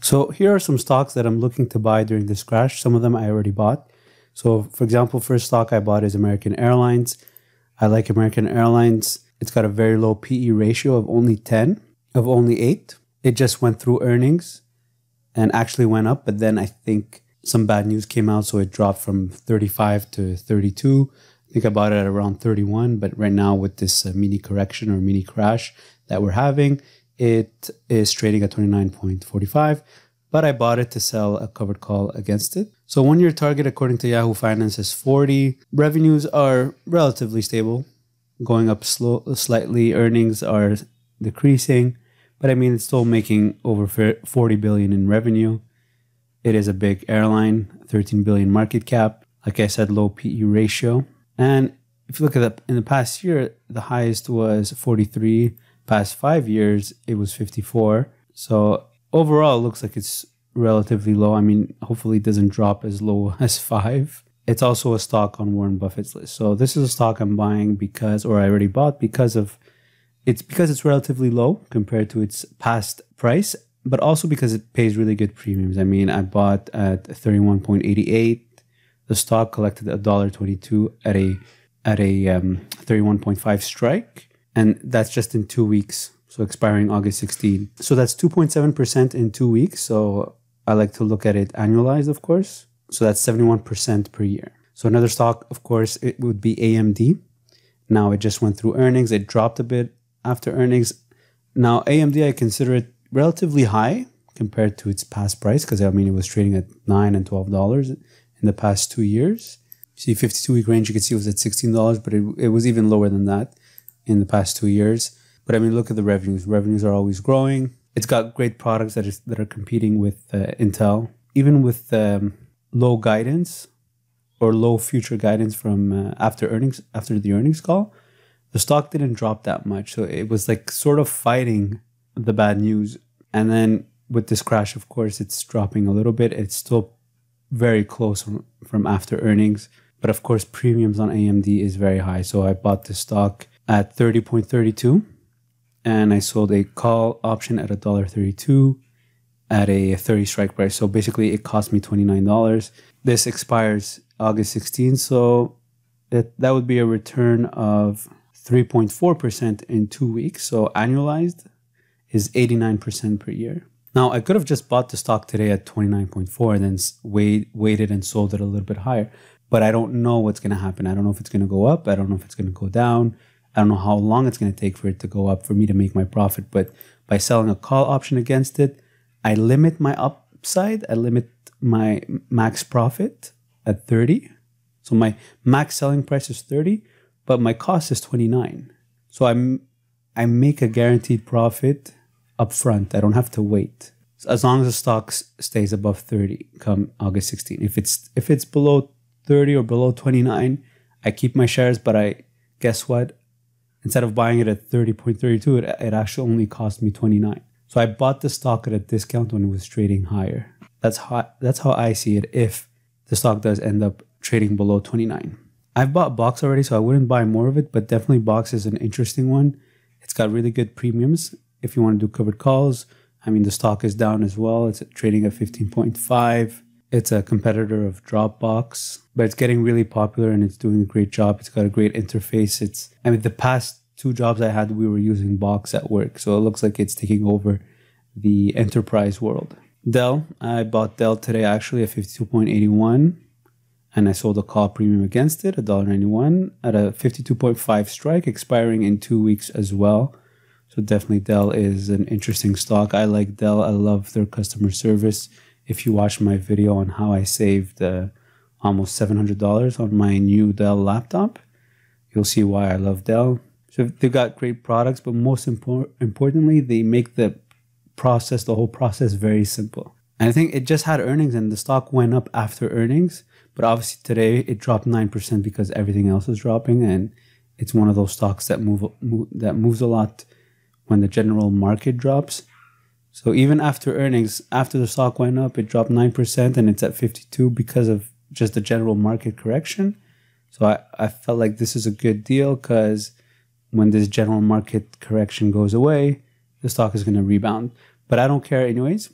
So here are some stocks that I'm looking to buy during this crash. Some of them I already bought. So for example, first stock I bought is American Airlines. I like American Airlines. It's got a very low PE ratio of only 10, of only 8. It just went through earnings and actually went up, but then I think some bad news came out, so it dropped from 35 to 32. I think I bought it at around 31, but right now with this mini correction or mini crash that we're having, it is trading at 29.45, but I bought it to sell a covered call against it. So 1-year target according to Yahoo Finance is 40. Revenues are relatively stable, going up slightly. Earnings are decreasing, but I mean, it's still making over 40 billion in revenue. It is a big airline, 13 billion market cap. Like I said, low PE ratio. And if you look at in the past year, the highest was 43. Past 5 years, it was 54. So overall, it looks like it's relatively low. I mean, hopefully it doesn't drop as low as 5. It's also a stock on Warren Buffett's list. So this is a stock I'm buying because, or I already bought because it's relatively low compared to its past price, but also because it pays really good premiums. I mean, I bought at 31.88. The stock collected $1.22 at a 31.5 strike, and that's just in 2 weeks. So expiring August 16. So that's 2.7% in 2 weeks. So I like to look at it annualized, of course. So that's 71% per year. So another stock, of course, it would be AMD. Now it just went through earnings. It dropped a bit after earnings. Now AMD, I consider it relatively high compared to its past price, because I mean, it was trading at $9 and $12 in the past 2 years. See, 52-week range, you can see it was at $16, but it was even lower than that in the past 2 years. But I mean, look at the revenues. Revenues are always growing. It's got great products that are competing with Intel. Even with low guidance or low future guidance from after the earnings call, the stock didn't drop that much. So it was like sort of fighting the bad news. And then with this crash, of course, it's dropping a little bit. It's still very close from after earnings. But of course, premiums on AMD is very high. So I bought this stock at 30.32 and I sold a call option at $1.32 at a 30 strike price. So basically it cost me $29. This expires August 16. So that would be a return of 3.4% in 2 weeks. So annualized is 89% per year. Now I could have just bought the stock today at 29.4 and then waited and sold it a little bit higher. But I don't know what's going to happen. I don't know if it's going to go up. I don't know if it's going to go down. I don't know how long it's going to take for it to go up for me to make my profit. But by selling a call option against it, I limit my upside. I limit my max profit at 30. So my max selling price is 30, but my cost is 29. So I make a guaranteed profit up front. I don't have to wait. As long as the stock stays above 30 come August 16. If it's below 30 or below 29, I keep my shares, but guess what? Instead of buying it at 30.32, it actually only cost me 29. So I bought the stock at a discount when it was trading higher. That's how I see it if the stock does end up trading below 29. I've bought Box already, so I wouldn't buy more of it, but definitely Box is an interesting one. It's got really good premiums if you want to do covered calls. I mean, the stock is down as well. It's trading at 15.5. It's a competitor of Dropbox, but it's getting really popular and it's doing a great job. It's got a great interface. I mean, the past 2 jobs I had, we were using Box at work. So it looks like it's taking over the enterprise world. Dell, I bought Dell today actually at 52.81 and I sold a call premium against it, $1.91 at a 52.5 strike, expiring in 2 weeks as well. So definitely Dell is an interesting stock. I like Dell. I love their customer service. If you watch my video on how I saved almost $700 on my new Dell laptop, you'll see why I love Dell. So they've got great products, but most importantly, they make the whole process very simple. And I think it just had earnings and the stock went up after earnings, but obviously today it dropped 9% because everything else is dropping, and it's one of those stocks that moves a lot when the general market drops. So even after earnings, after the stock went up, it dropped 9% and it's at 52 because of just the general market correction. So I felt like this is a good deal because when this general market correction goes away, the stock is going to rebound. But I don't care anyways.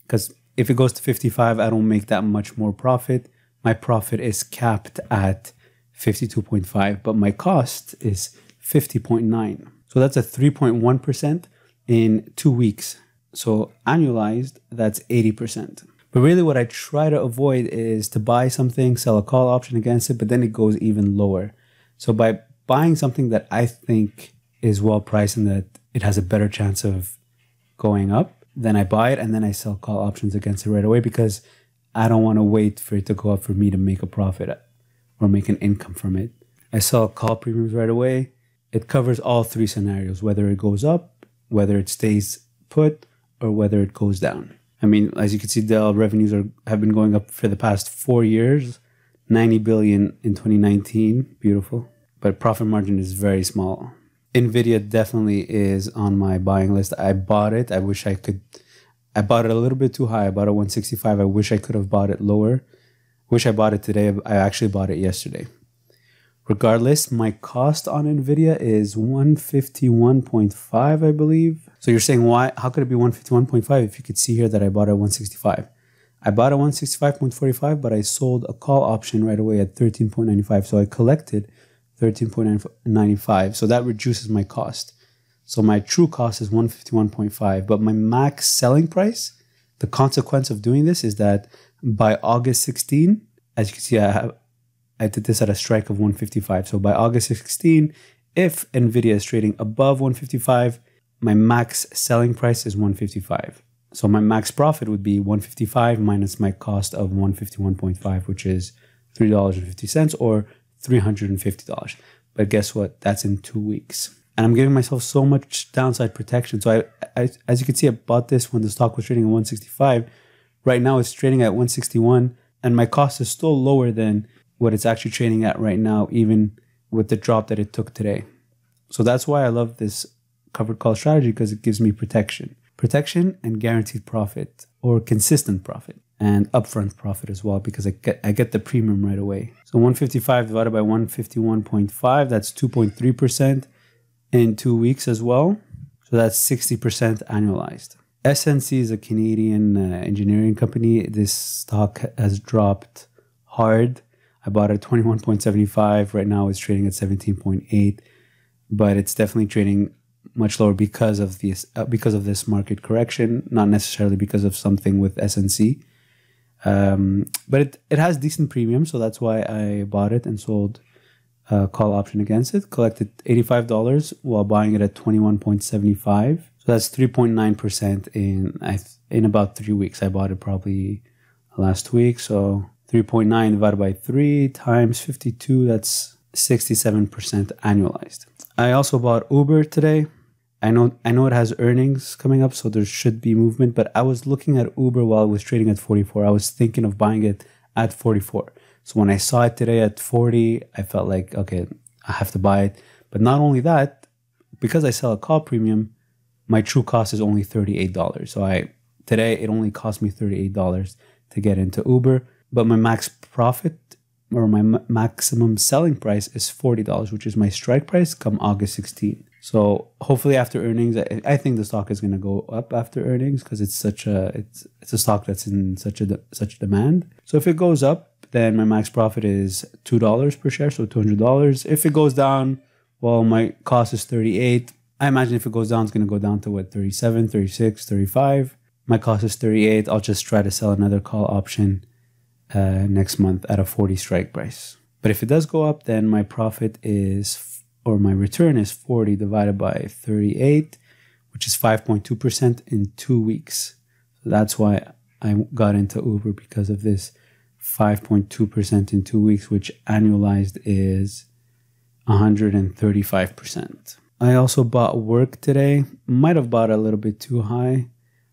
because if it goes to 55, I don't make that much more profit. My profit is capped at 52.5, but my cost is 50.9. So that's a 3.1% in 2 weeks. So annualized, that's 80%. But really what I try to avoid is to buy something, sell a call option against it, but then it goes even lower. So by buying something that I think is well priced and that it has a better chance of going up, then I buy it and then I sell call options against it right away, because I don't want to wait for it to go up for me to make a profit or make an income from it. I sell call premiums right away. It covers all three scenarios, whether it goes up, whether it stays put, or whether it goes down. I mean, as you can see, Dell revenues have been going up for the past 4 years, 90 billion in 2019, beautiful. But profit margin is very small. Nvidia definitely is on my buying list. I bought it. I bought it a little bit too high. I bought it 165. I wish I could have bought it lower. Wish I bought it today. I actually bought it yesterday. Regardless, my cost on Nvidia is 151.5, I believe. So you're saying, why? How could it be 151.5 if you could see here that I bought it at 165? I bought it 165.45, but I sold a call option right away at 13.95. So I collected 13.95. So that reduces my cost. So my true cost is 151.5, but my max selling price, the consequence of doing this is that by August 16, as you can see, I did this at a strike of 155. So by August 16, if Nvidia is trading above 155, my max selling price is 155. So my max profit would be 155 minus my cost of 151.5, which is $3.50 or $350. But guess what? That's in 2 weeks. And I'm giving myself so much downside protection. So I as you can see, I bought this when the stock was trading at 165. Right now it's trading at 161, and my cost is still lower than what it's actually trading at right now, even with the drop that it took today. So that's why I love this covered call strategy, because it gives me protection. Protection and guaranteed profit, or consistent profit, and upfront profit as well, because I get the premium right away. So 155 divided by 151.5, that's 2.3% in 2 weeks as well. So that's 60% annualized. SNC is a Canadian engineering company. This stock has dropped hard. I bought it at 21.75. Right now it's trading at 17.8, but it's definitely trading much lower because of this market correction, not necessarily because of something with SNC. But it has decent premium, so that's why I bought it and sold a call option against it. Collected $85 while buying it at 21.75. So that's 3.9% in about 3 weeks. I bought it probably last week, so 3.9 divided by 3 times 52, that's 67% annualized. I also bought Uber today. I know it has earnings coming up, so there should be movement, but I was looking at Uber while it was trading at 44. I was thinking of buying it at 44. So when I saw it today at 40, I felt like, okay, I have to buy it. But not only that, because I sell a call premium, my true cost is only $38. So today it only cost me $38 to get into Uber, but my max profit or my maximum selling price is $40, which is my strike price come August 16. So hopefully after earnings, I think the stock is going to go up after earnings, because it's a stock that's in such demand. So if it goes up, then my max profit is $2 per share, so $200. If it goes down, well, my cost is 38. I imagine if it goes down, it's going to go down to what, 37, 36, 35. My cost is 38. I'll just try to sell another call option next month at a 40 strike price. But if it does go up, then my profit my return is 40 divided by 38, which is 5.2% in 2 weeks. So that's why I got into Uber, because of this 5.2% in 2 weeks, which annualized is 135%. I also bought Work today. Might have bought a little bit too high.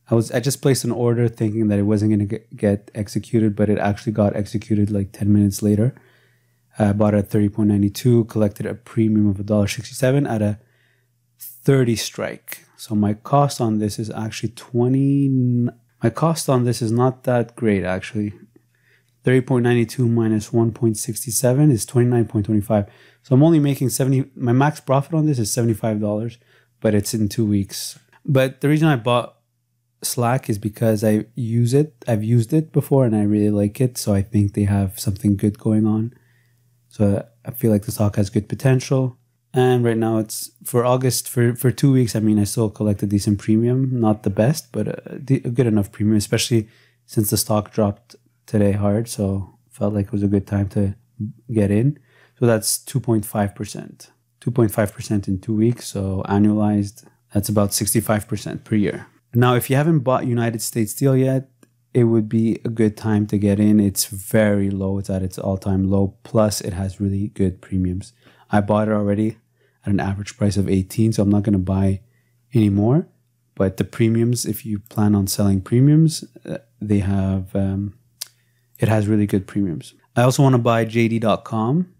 I just placed an order thinking that it wasn't going to get executed, but it actually got executed like 10 minutes later. I bought it at 30.92, collected a premium of $1.67 at a 30 strike. So my cost on this is actually 20. My cost on this is not that great, actually. 30.92 minus 1.67 is 29.25. So I'm only making 70. My max profit on this is $75, but it's in 2 weeks. But the reason I bought Slack is because I use it. I've used it before and I really like it. So I think they have something good going on. So I feel like the stock has good potential. And right now it's for August, for 2 weeks. I mean, I still collect a decent premium. Not the best, but a good enough premium, especially since the stock dropped today hard. So felt like it was a good time to get in. So that's 2.5%. 2.5% in 2 weeks. So annualized, that's about 65% per year. Now, if you haven't bought United States Steel yet, it would be a good time to get in. It's very low. It's at its all-time low. Plus, it has really good premiums. I bought it already at an average price of 18, so I'm not going to buy any more. But the premiums, if you plan on selling premiums, they have, it has really good premiums. I also want to buy JD.com,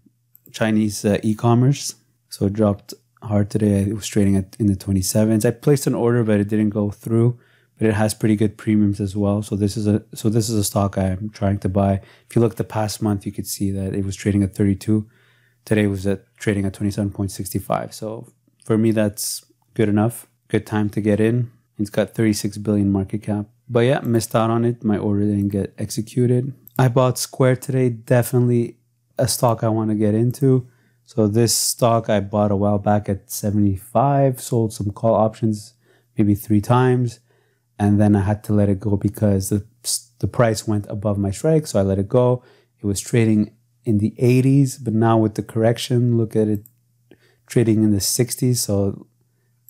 Chinese e-commerce. So it dropped hard today. It was trading in the 27s. I placed an order, but it didn't go through. But it has pretty good premiums as well. So this is a stock I'm trying to buy. If you look the past month, you could see that it was trading at 32. Today it was trading at 27.65. So for me, that's good enough. Good time to get in. It's got 36 billion market cap. But yeah, missed out on it. My order didn't get executed. I bought Square today. Definitely a stock I want to get into. So this stock I bought a while back at 75, sold some call options maybe 3 times, and then I had to let it go because the price went above my strike, so I let it go. It was trading in the 80s, but now with the correction, look at it trading in the 60s, so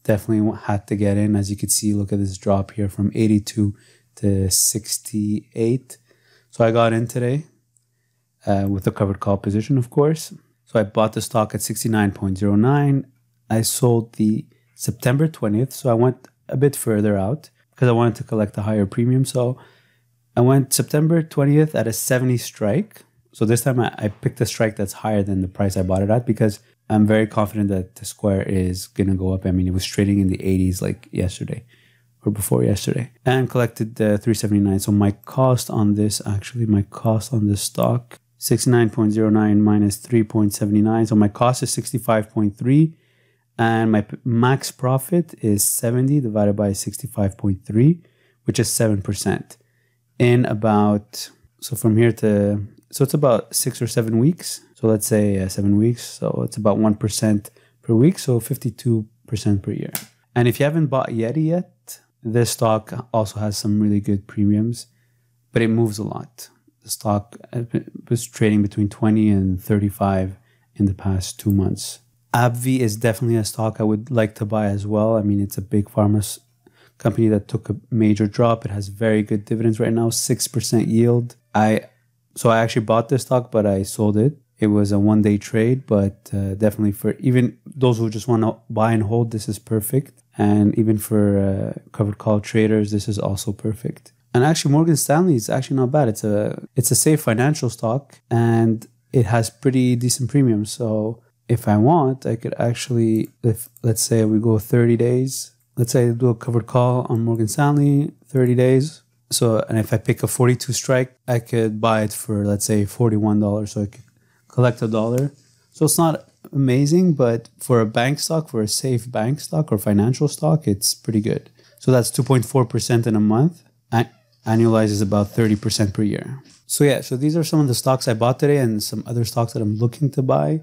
definitely had to get in. As you can see, look at this drop here from 82 to 68. So I got in today with a covered call position, of course. So I bought the stock at 69.09. I sold the September 20th. So I went a bit further out because I wanted to collect a higher premium. So I went September 20th at a 70 strike. So this time I picked a strike that's higher than the price I bought it at because I'm very confident that the Square is going to go up. I mean, it was trading in the 80s like yesterday or before yesterday, and collected the 379. So my cost on this stock, 69.09 minus 3.79. So my cost is 65.3 and my max profit is 70 divided by 65.3, which is 7% in about, so from here to, so it's about 6 or 7 weeks. So let's say 7 weeks. So it's about 1% per week. So 52% per year. And if you haven't bought Yeti yet, this stock also has some really good premiums, but it moves a lot. The stock was trading between 20 and 35 in the past 2 months. AbbVie is definitely a stock I would like to buy as well. I mean, it's a big pharma company that took a major drop. It has very good dividends right now, 6% yield. So I actually bought this stock, but I sold it. It was a one-day trade, but definitely for even those who just want to buy and hold, this is perfect. And even for covered call traders, this is also perfect. And actually, Morgan Stanley is actually not bad. It's a safe financial stock, and it has pretty decent premiums. So if I want, I could actually, if let's say we go 30 days, let's say I do a covered call on Morgan Stanley, 30 days. So, and if I pick a 42 strike, I could buy it for, let's say, $41. So I could collect $1. So it's not amazing, but for a bank stock, for a safe bank stock or financial stock, it's pretty good. So that's 2.4% in a month. Annualizes about 30% per year. So yeah, so these are some of the stocks I bought today and some other stocks that I'm looking to buy.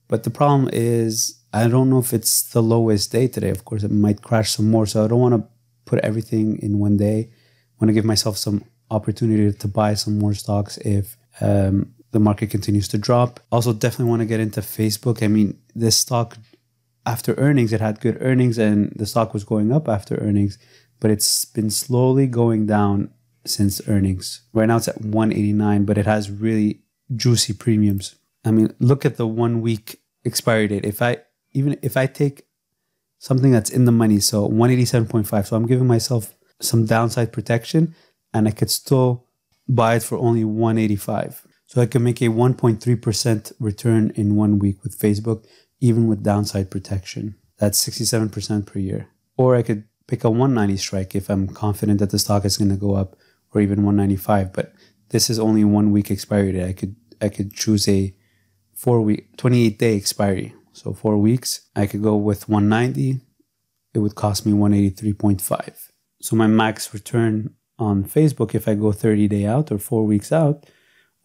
But the problem is, I don't know if it's the lowest day today. Of course, it might crash some more. So I don't want to put everything in one day. I want to give myself some opportunity to buy some more stocks if the market continues to drop. Also, definitely want to get into Facebook. I mean, this stock, after earnings, it had good earnings and the stock was going up after earnings. But it's been slowly going down since earnings. Right now it's at 189, but it has really juicy premiums. I mean, look at the 1 week expiry date. If I take something that's in the money, so 187.5, so I'm giving myself some downside protection and I could still buy it for only 185. So I can make a 1.3% return in 1 week with Facebook, even with downside protection. That's 67% per year. Or I could pick a 190 strike if I'm confident that the stock is going to go up, or even 195. But this is only 1 week expiry date. I could choose a 28-day expiry. So 4 weeks. I could go with 190. It would cost me 183.5. So my max return on Facebook, if I go 30-day out or 4 weeks out,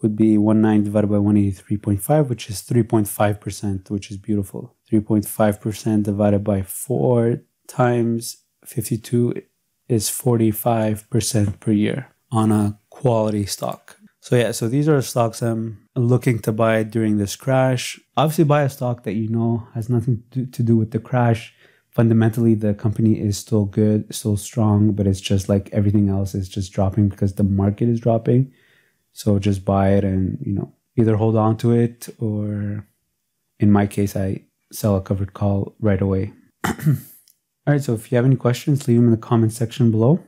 would be 19 divided by 183.5, which is 3.5%, which is beautiful. 3.5% divided by 4 times 52 is 45% per year on a quality stock. So yeah, so these are the stocks I'm looking to buy during this crash. Obviously buy a stock that you know has nothing to do with the crash. Fundamentally, the company is still good, still strong, but it's just like everything else is just dropping because the market is dropping. So just buy it and, you know, either hold on to it or in my case, I sell a covered call right away. All right, so if you have any questions, leave them in the comment section below.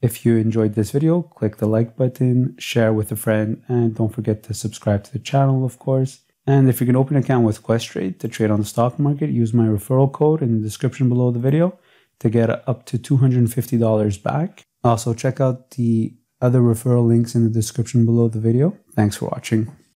If you enjoyed this video, click the like button, share with a friend, and don't forget to subscribe to the channel, of course. And if you can open an account with Questrade to trade on the stock market, use my referral code in the description below the video to get up to $250 back. Also, check out the other referral links in the description below the video. Thanks for watching.